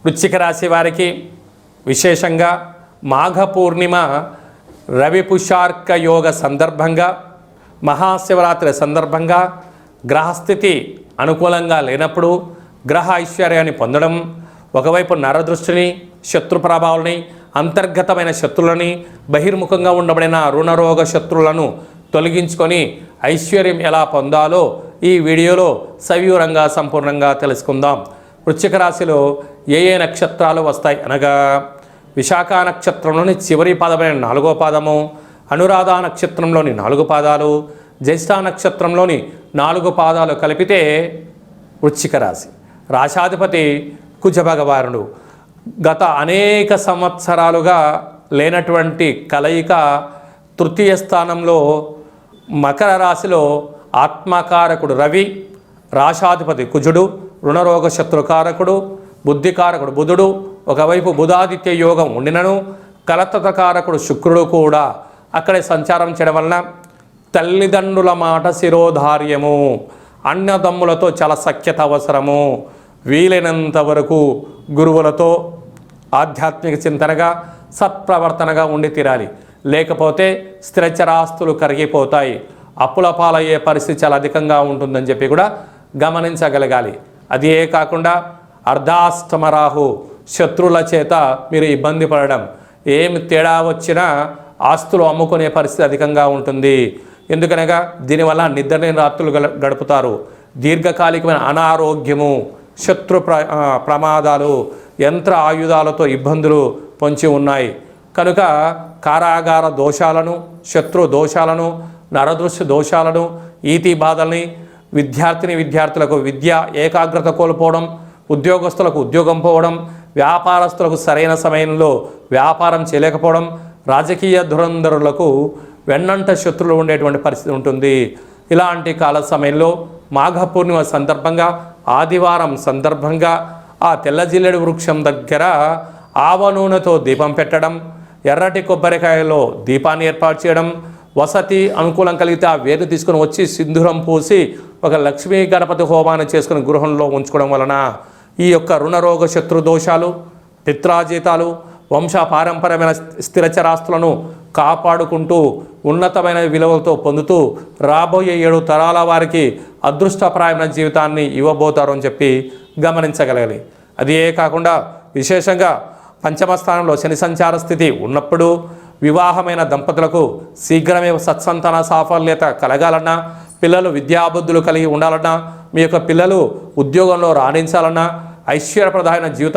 వృశ్చిక రాశి వారికి విశేషంగా మాఘ పూర్ణిమ రవి పుష్యార్క యోగ సందర్భంగా, మహాశివరాత్రి సందర్భంగా గ్రహస్థితి అనుకూలంగా లేనప్పుడు గ్రహ ఐశ్వర్యాన్ని పొందడం, ఒకవైపు నరదృష్టిని, శత్రు ప్రభావాలని, అంతర్గతమైన శత్రువులని, బహిర్ముఖంగా ఉండబడిన రుణరోగ శత్రువులను తొలగించుకొని ఐశ్వర్యం ఎలా పొందాలో ఈ వీడియోలో సవివరంగా సంపూర్ణంగా తెలుసుకుందాం. వృశ్చిక రాశిలో ఏ నక్షత్రాలు వస్తాయి అనగా, విశాఖ నక్షత్రంలోని చివరి పాదమైన 4వ పాదము, అనురాధ నక్షత్రంలోని 4 పాదాలు, జ్యేష్ఠ నక్షత్రంలోని 4 పాదాలు కలిపితే వృశ్చిక రాశి. రాశాధిపతి కుజ భగవానుడు. గత అనేక సంవత్సరాలుగా లేనటువంటి కలయిక తృతీయ స్థానంలో మకర రాశిలో ఆత్మకారకుడు రవి, రాశాధిపతి కుజుడు, రుణరోగ శత్రుకారకుడు, బుద్ధికారకుడు బుధుడు, ఒకవైపు బుధాదిత్య యోగం ఉండినను కలత్రకారకుడు శుక్రుడు కూడా అక్కడే సంచారం చేయడం వలన తల్లిదండ్రుల మాట శిరోధార్యము, అన్నదమ్ములతో చాలా సఖ్యత అవసరము, వీలైనంత వరకు గురువులతో ఆధ్యాత్మిక చింతనగా సత్ప్రవర్తనగా ఉండి తీరాలి. లేకపోతే స్థిరచరాస్తులు కరిగిపోతాయి, అప్పుల పాలయ్యే పరిస్థితి చాలా అధికంగా ఉంటుందని చెప్పి కూడా గమనించగలగాలి. అదే కాకుండా అర్ధాష్టమ రాహు, శత్రువుల చేత మీరు ఇబ్బంది పడడం, ఏమి తేడా వచ్చినా ఆస్తులు అమ్ముకునే పరిస్థితి అధికంగా ఉంటుంది. ఎందుకనగా దీనివల్ల నిద్రలేని రాత్రులు గడుపుతారు. దీర్ఘకాలికమైన అనారోగ్యము, శత్రు ప్రమాదాలు, యంత్ర ఆయుధాలతో ఇబ్బందులు పొంచి ఉన్నాయి. కనుక కారాగార దోషాలను, శత్రు దోషాలను, నరదృష్టి దోషాలను, ఈతి బాధల్ని, విద్యార్థులకు విద్య ఏకాగ్రత కోల్పోవడం, ఉద్యోగస్తులకు ఉద్యోగం పోవడం, వ్యాపారస్తులకు సరైన సమయంలో వ్యాపారం చేయలేకపోవడం, రాజకీయ ధురంధరులకు వెన్నంట శత్రులు ఉండేటువంటి పరిస్థితి ఉంటుంది. ఇలాంటి కాల సమయంలో మాఘ పూర్ణిమ సందర్భంగా, ఆదివారం సందర్భంగా ఆ తెల్ల జిల్లెడు వృక్షం దగ్గర ఆవ నూనెతో దీపం పెట్టడం, ఎర్రటి కొబ్బరికాయలో దీపాన్ని ఏర్పాటు చేయడం, వసతి అనుకూలం కలిగితే ఆ వేరు తీసుకుని వచ్చి సింధూరం పూసి ఒక లక్ష్మీ గణపతి హోమాన్ని చేసుకుని గృహంలో ఉంచుకోవడం వలన ఈ యొక్క రుణరోగ శత్రు దోషాలు, పిత్రాజీతాలు, వంశ పారంపర్యమైన స్థిరచరాస్తులను కాపాడుకుంటూ ఉన్నతమైన విలువలతో పొందుతూ రాబోయే 7 తరాల వారికి అదృష్టప్రాయమైన జీవితాన్ని ఇవ్వబోతారు అని చెప్పి గమనించగలగాలి. అదే కాకుండా విశేషంగా పంచమ స్థానంలో శని సంచార స్థితి ఉన్నప్పుడు వివాహమైన దంపతులకు శీఘ్రమే సత్సంతాన సాఫల్యత కలగాలన్నా, పిల్లలు విద్యాబుద్ధులు కలిగి ఉండాలన్నా, మీ యొక్క పిల్లలు ఉద్యోగంలో రాణించాలన్నా, ఐశ్వర్యప్రదమైన జీవితం